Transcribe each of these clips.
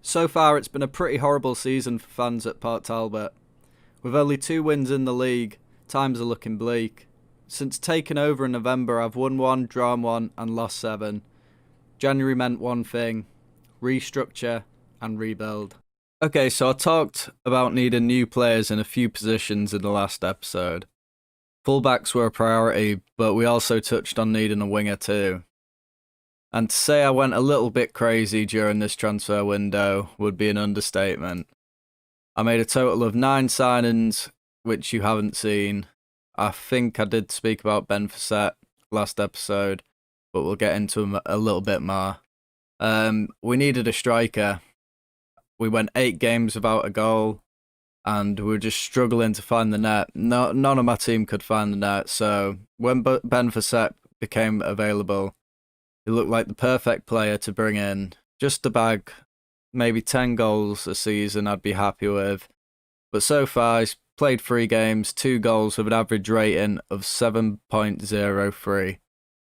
So far, it's been a pretty horrible season for fans at Port Talbot. With only 2 wins in the league, times are looking bleak. Since taking over in November, I've won 1, drawn 1, and lost 7. January meant one thing: restructure and rebuild. Okay, so I talked about needing new players in a few positions in the last episode. Fullbacks were a priority, but we also touched on needing a winger too. And to say I went a little bit crazy during this transfer window would be an understatement. I made a total of 9 signings, which you haven't seen. I think I did speak about Ben Fossett last episode, but we'll get into him a little bit more. We needed a striker. We went 8 games without a goal, and we were just struggling to find the net. None of my team could find the net, so when Ben Fossett became available, he looked like the perfect player to bring in. Just to bag maybe 10 goals a season I'd be happy with. But so far he's played 3 games, 2 goals with an average rating of 7.03.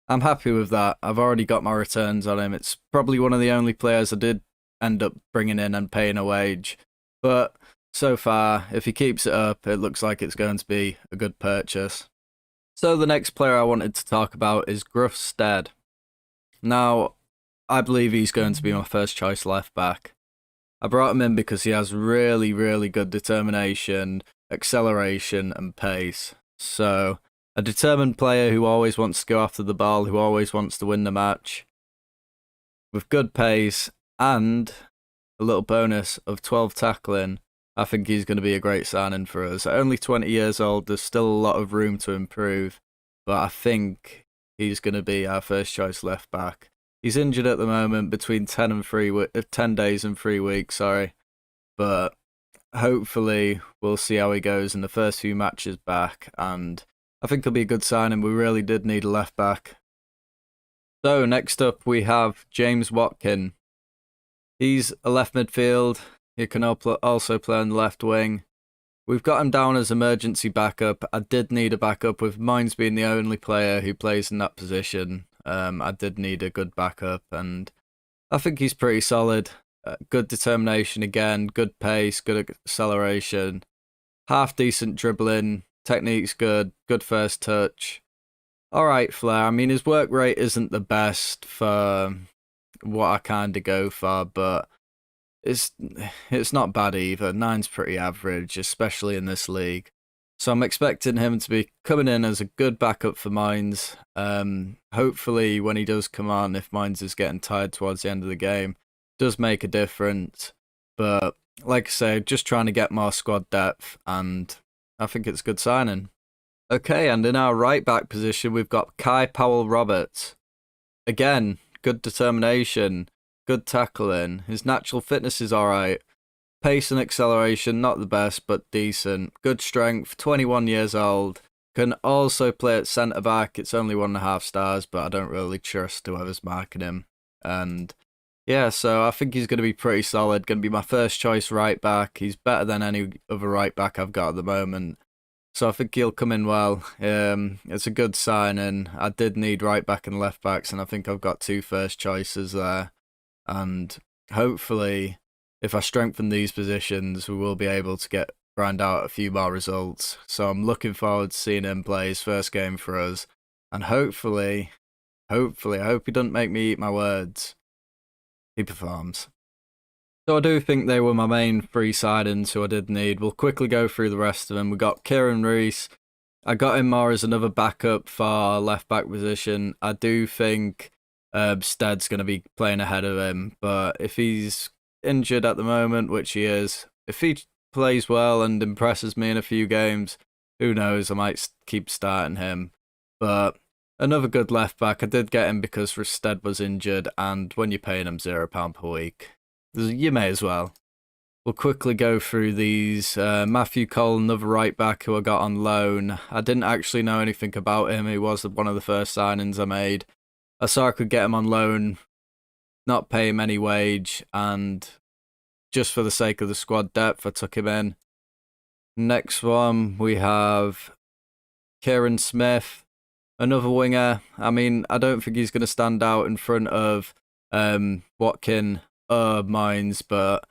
I'm happy with that. I've already got my returns on him. It's probably one of the only players I did end up bringing in and paying a wage. But so far, if he keeps it up, it looks like it's going to be a good purchase. So the next player I wanted to talk about is Gruff Stead. Now, I believe he's going to be my first choice left back. I brought him in because he has really, really good determination, acceleration and pace. So, a determined player who always wants to go after the ball, who always wants to win the match, with good pace and a little bonus of 12 tackling. I think he's going to be a great signing for us. At only 20 years old, there's still a lot of room to improve, but I think he's going to be our first choice left back. He's injured at the moment between 10 days and 3 weeks, but hopefully we'll see how he goes in the first few matches back, and I think he'll be a good signing. We really did need a left back. So next up we have James Watkin. He's a left midfield. He can also play on the left wing. We've got him down as emergency backup. I did need a backup, with Mines being the only player who plays in that position. I did need a good backup, and I think he's pretty solid. Good determination again, good pace, good acceleration, half decent dribbling, technique's good, good first touch. Alright flair. I mean, his work rate isn't the best for what I kind of go for, but it's not bad either. 9's pretty average, especially in this league. So I'm expecting him to be coming in as a good backup for Mines. Hopefully when he does come on, if Mines is getting tired towards the end of the game, does make a difference. But like I say, just trying to get more squad depth, and I think it's a good signing. Okay, and in our right back position, we've got Kai Powell-Roberts. Again, good determination, good tackling. His natural fitness is alright. Pace and acceleration, not the best, but decent. Good strength, 21 years old. Can also play at centre-back. It's only 1.5 stars, but I don't really trust whoever's marking him. And yeah, so I think he's going to be pretty solid. Going to be my first choice right back. He's better than any other right back I've got at the moment. So I think he'll come in well. It's a good signing. I did need right back and left backs, and I think I've got 2 first choices there. And hopefully, if I strengthen these positions, we will be able to grind out a few more results. So I'm looking forward to seeing him play his first game for us. And hopefully, I hope he doesn't make me eat my words, he performs. So I do think they were my main 3 signings who I did need. We'll quickly go through the rest of them. We got Kieran Rees. I got him more as another backup for left back position. I do think Stead's going to be playing ahead of him, but if he's injured at the moment, which he is, if he plays well and impresses me in a few games, who knows, I might keep starting him. But another good left back. I did get him because Stead was injured, and when you're paying him £0 per week, you may as well. We'll quickly go through these. Matthew Cole, another right back who I got on loan. I didn't actually know anything about him. He was one of the first signings I made. I saw I could get him on loan, not pay him any wage, and just for the sake of the squad depth, I took him in. Next one, we have Kieran Smith, another winger. I mean, I don't think he's going to stand out in front of Watkin Mines, but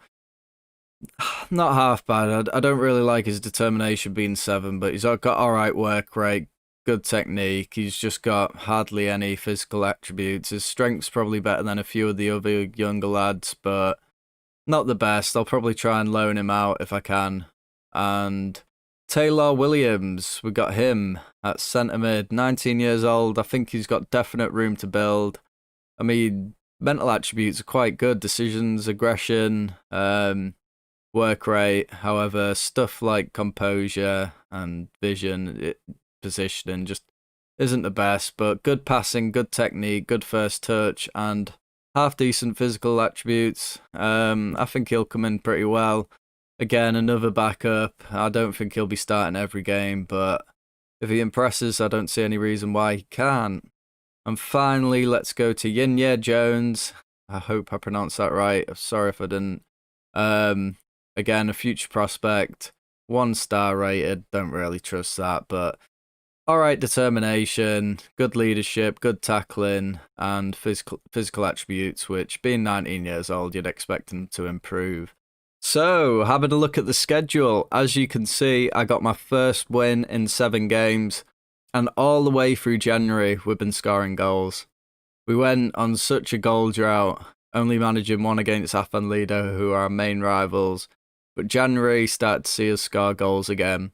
not half bad. I don't really like his determination being 7, but he's got alright work rate, good technique. He's just got hardly any physical attributes. His strength's probably better than a few of the other younger lads, but not the best. I'll probably try and loan him out if I can. And Taylor Williams, we got him at centre mid, 19 years old. I think he's got definite room to build. I mean, mental attributes are quite good. Decisions, aggression, work rate. However, stuff like composure and vision, positioning just isn't the best. But good passing, good technique, good first touch, and half decent physical attributes. I think he'll come in pretty well. Again, another backup. I don't think he'll be starting every game, but if he impresses, I don't see any reason why he can't. And finally, let's go to Yinya Jones. I hope I pronounced that right. I'm sorry if I didn't. Again, a future prospect. 1-star rated. Don't really trust that, but alright determination, good leadership, good tackling, and physical attributes, which, being 19 years old, you'd expect him to improve. So, having a look at the schedule, as you can see, I got my first win in 7 games, and all the way through January, we've been scoring goals. We went on such a goal drought, only managing 1 against Afan Lido, who are our main rivals, but January started to see us score goals again.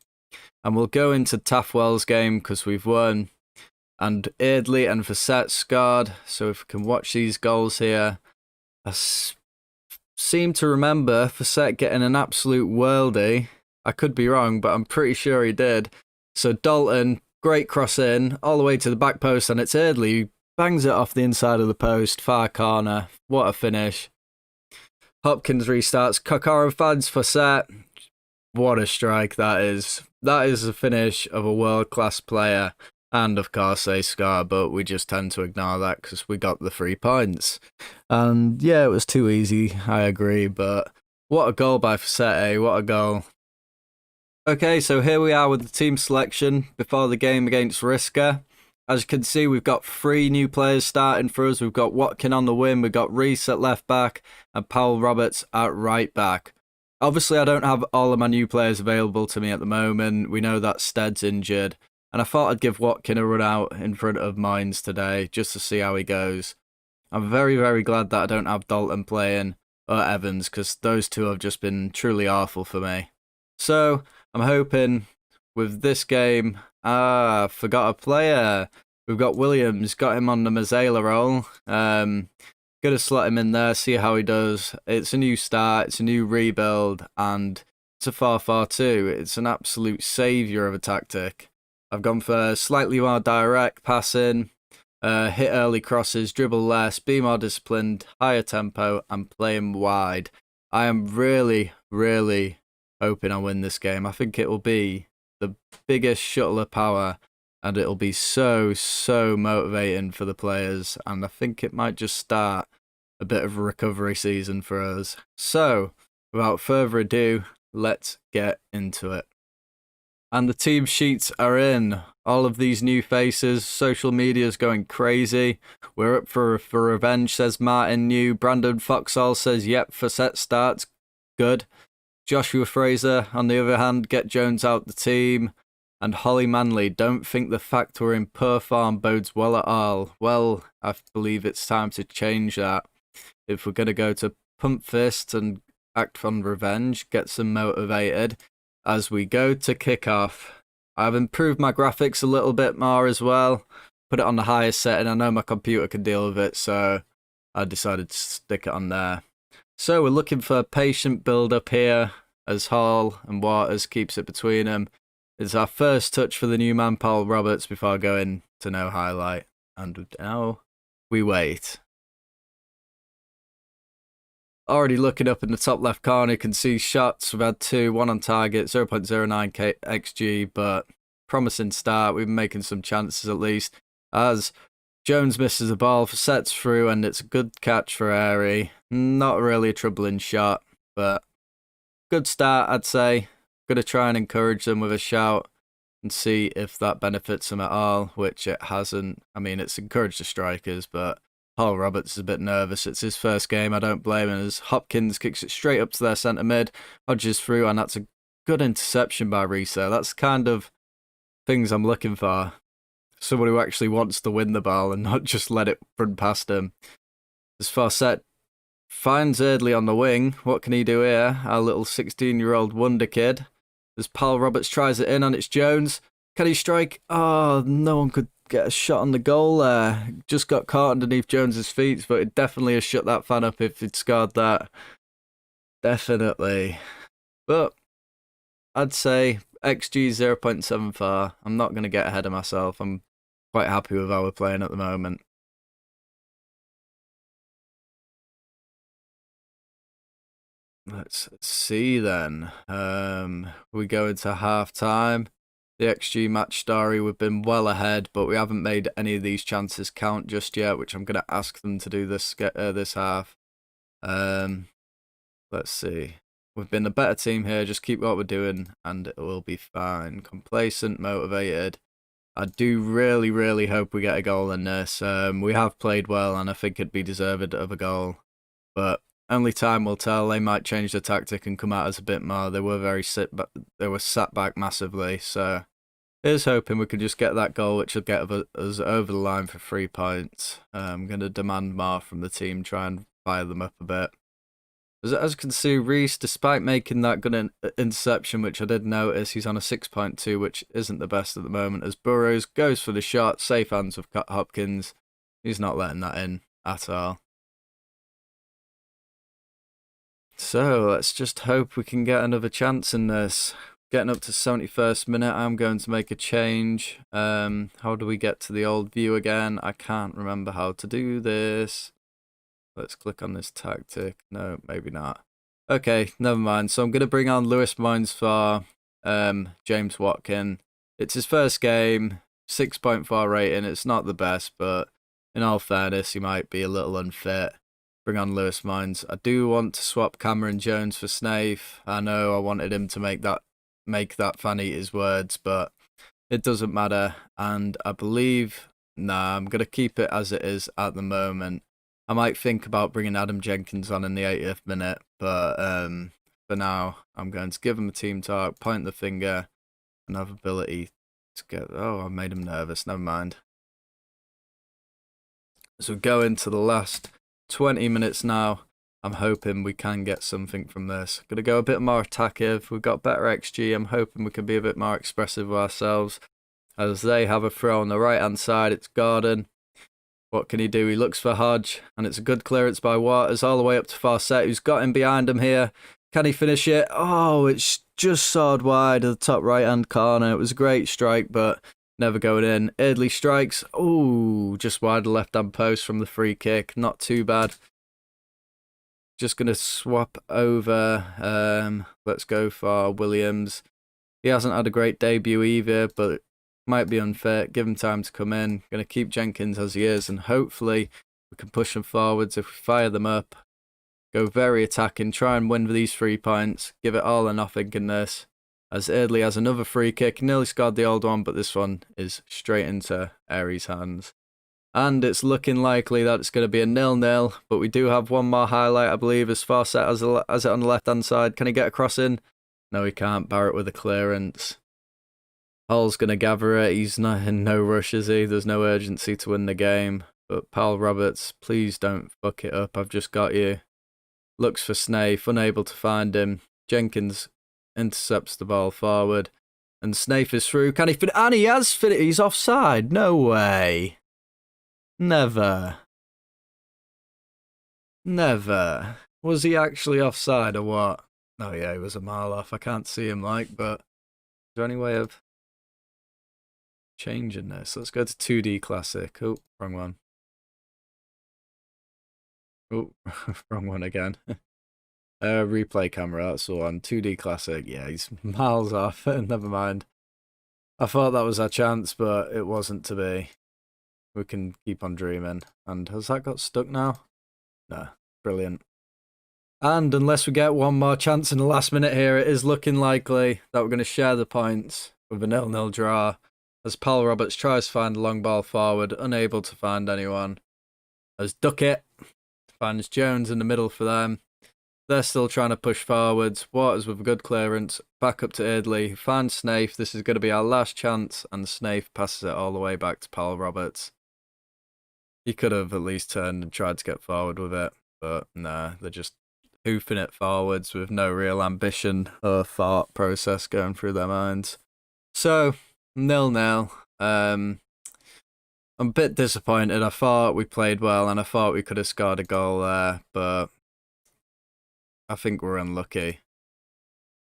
And we'll go into Taffwell's game because we've won, and Eardley and Facette scored, so if we can watch these goals here. I seem to remember Facette getting an absolute worldie. I could be wrong, but I'm pretty sure he did. So Dalton, great cross in, all the way to the back post, and it's Eardley who bangs it off the inside of the post, far corner. What a finish. Hopkins restarts, Kokoro finds Facette. What a strike that is. That is the finish of a world-class player. And of course they score, but we just tend to ignore that because we got the 3 points. And yeah, it was too easy, I agree, but what a goal by Facette, what a goal. Okay, so here we are with the team selection before the game against Riska. As you can see, we've got 3 new players starting for us. We've got Watkin on the wing, we've got Reese at left back, and Powell Roberts at right back. Obviously, I don't have all of my new players available to me at the moment. We know that Stead's injured. And I thought I'd give Watkin a run out in front of Mines today, just to see how he goes. I'm very, very glad that I don't have Dalton playing, or Evans, because those 2 have just been truly awful for me. So, I'm hoping with this game... forgot a player. We've got Williams, got him on the Mazzela role. Gonna slot him in there, see how he does. It's a new start, it's a new rebuild, and it's a 4-4-2. It's an absolute saviour of a tactic. I've gone for slightly more direct passing, hit early crosses, dribble less, be more disciplined, higher tempo, and play him wide. I am really, really hoping I win this game. I think it will be the biggest shuttle of power, and it'll be so motivating for the players, and I think it might just start a bit of a recovery season for us. So, without further ado, let's get into it. And the team sheets are in. All of these new faces, social media's going crazy. We're up for revenge, says Martin New. Brandon Foxall says, yep, Facette starts. Good. Joshua Fraser, on the other hand, get Jones out the team. And Holly Manley, don't think the fact we're in poor form bodes well at all. Well, I believe it's time to change that. If we're going to go to pump fist and act on revenge, get them motivated as we go to kick off. I've improved my graphics a little bit more as well. Put it on the highest setting. I know my computer can deal with it, so I decided to stick it on there. So we're looking for patient build-up here as Hall and Waters keeps it between them. It's our first touch for the new man, Paul Roberts, before going to no highlight. And now we wait. Already looking up in the top left corner, you can see shots. We've had 2, 1 on target, 0.09 XG, but promising start. We've been making some chances at least. As Jones misses the ball, sets through, and it's a good catch for Airy. Not really a troubling shot, but good start, I'd say. Going to try and encourage them with a shout and see if that benefits them at all, which it hasn't. I mean, it's encouraged the strikers, but Paul Roberts is a bit nervous. It's his first game. I don't blame him. As Hopkins kicks it straight up to their centre mid, Hodges through, and that's a good interception by Reso. That's kind of things I'm looking for. Someone who actually wants to win the ball and not just let it run past him. As Fawcett finds Eardley on the wing. What can he do here? Our little 16-year-old wonder kid. As Paul Roberts tries it in, and it's Jones. Can he strike? Oh, no one could get a shot on the goal there. Just got caught underneath Jones's feet, but it definitely has shut that fan up if he'd scored that. Definitely. But I'd say XG 0.74. I'm not going to get ahead of myself. I'm quite happy with how we're playing at the moment. Let's see then. We go into half time. The XG match story, we've been well ahead, but we haven't made any of these chances count just yet, which I'm going to ask them to do this half. Let's see. We've been a better team here. Just keep what we're doing, and it will be fine. Complacent, motivated. I do really, really hope we get a goal in this. We have played well, and I think it'd be deserved of a goal. But only time will tell. They might change the tactic and come at us a bit more. They were sat back massively. So here's hoping we could just get that goal, which will get us over the line for 3 points. I'm going to demand more from the team, try and fire them up a bit. As you can see, Reese, despite making that good interception, which I did notice, he's on a 6.2, which isn't the best at the moment. As Burrows goes for the shot, safe hands with Hopkins. He's not letting that in at all. So let's just hope we can get another chance in this. Getting up to 71st minute, I'm going to make a change. How do we get to the old view again? I can't remember how to do this. Let's click on this tactic. No, maybe not. Okay, never mind. So I'm going to bring on Lewis Moynes for James Watkin. It's his first game, 6.4 rating. It's not the best, but in all fairness, he might be a little unfit. Bring on Lewis Moynes. I do want to swap Cameron Jones for Snaith. I know I wanted him to make that fan eat his words, but it doesn't matter. And I believe, nah, I'm going to keep it as it is at the moment. I might think about bringing Adam Jenkins on in the 80th minute, but for now, I'm going to give him a team talk, point the finger, and have ability to get... Oh, I made him nervous. Never mind. So we go into the last 20 minutes now. I'm hoping we can get something from this. Going to go a bit more attackive. We've got better XG. I'm hoping we can be a bit more expressive with ourselves. As they have a throw on the right-hand side, it's Gordon. What can he do? He looks for Hodge, and it's a good clearance by Waters all the way up to Fawcett, who's got him behind him here. Can he finish it? Oh, it's just sawed wide of the top right-hand corner. It was a great strike, but never going in. Eardley strikes. Oh, just wide of the left-hand post from the free kick. Not too bad. Just going to swap over. Let's go for Williams. He hasn't had a great debut either, but might be unfair. Give him time to come in. Going to keep Jenkins as he is, and hopefully we can push them forwards if we fire them up. Go very attacking. Try and win these 3 points. Give it all or nothing in this. As Eardley has another free kick. Nearly scored the old one, but this one is straight into Aries' hands. And it's looking likely that it's going to be a 0-0, but we do have one more highlight, I believe, as Fawcett has it on the left-hand side. Can he get a cross in? No, he can't. Barrett with a clearance. Hall's going to gather it. He's not in no rush, is he? There's no urgency to win the game. But Paul Roberts, please don't fuck it up. I've just got you. Looks for Snaith, unable to find him. Jenkins intercepts the ball forward. And Snaith is through. Can he fit? And he has fit it. He's offside. No way. Never. Never. Was he actually offside or what? Oh yeah, he was a mile off. I can't see him but is there any way of changing this? Let's go to 2D Classic. Oh, wrong one. Oh, wrong one again. Replay camera, that's the one. 2D Classic. Yeah, he's miles off. Never mind. I thought that was our chance, but it wasn't to be. We can keep on dreaming. And has that got stuck now? No. Brilliant. And unless we get one more chance in the last minute here, it is looking likely that we're going to share the points with a 0-0 draw. As Paul Roberts tries to find a long ball forward, unable to find anyone. as Duckett. Finds Jones in the middle for them. They're still trying to push forwards. Waters with a good clearance. Back up to Eardley. Finds Snaith. This is going to be our last chance. And Snaith passes it all the way back to Paul Roberts. He could have at least turned and tried to get forward with it. But nah, they're just hoofing it forwards with no real ambition or thought process going through their minds. So, 0-0. I'm a bit disappointed. I thought we played well and I thought we could have scored a goal there, but I think we're unlucky.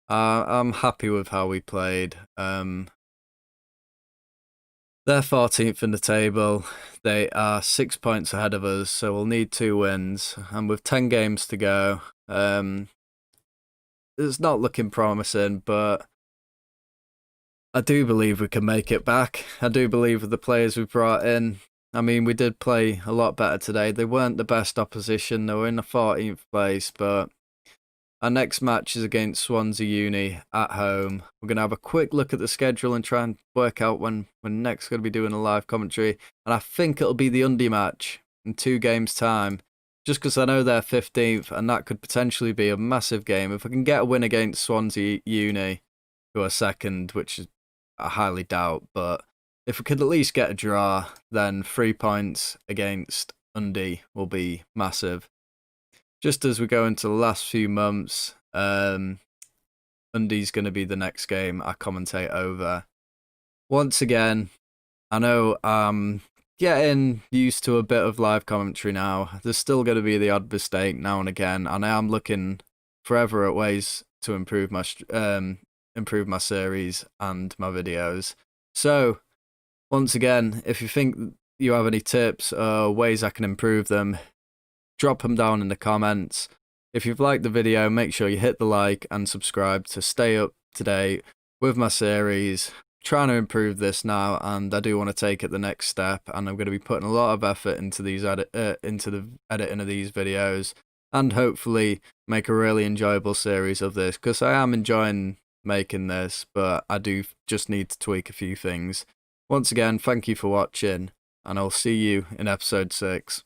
I'm happy with how we played. They're 14th in the table. They are 6 points ahead of us, so we'll need 2 wins. And with 10 games to go, it's not looking promising, but I do believe we can make it back. I do believe with the players we brought in. I mean, we did play a lot better today. They weren't the best opposition. They were in the 14th place, but our next match is against Swansea Uni at home. We're going to have a quick look at the schedule and try and work out when we're next going to be doing a live commentary. And I think it'll be the Undy match in 2 games' time, just because I know they're 15th, and that could potentially be a massive game. If I can get a win against Swansea Uni, who are second, which is I highly doubt, but if we could at least get a draw, then 3 points against Undy will be massive. Just as we go into the last few months, Undy's going to be the next game I commentate over. Once again, I know I'm getting used to a bit of live commentary now. There's still going to be the odd mistake now and again, and I am looking forever at ways to improve my series and my videos. So, once again, if you think you have any tips or ways I can improve them, drop them down in the comments. If you've liked the video, make sure you hit the like and subscribe to stay up to date with my series. I'm trying to improve this now, and I do want to take it the next step, and I'm going to be putting a lot of effort into these into the editing of these videos, and hopefully make a really enjoyable series of this, because I am enjoying making this, but I do just need to tweak a few things. Once again, thank you for watching, and I'll see you in episode 6.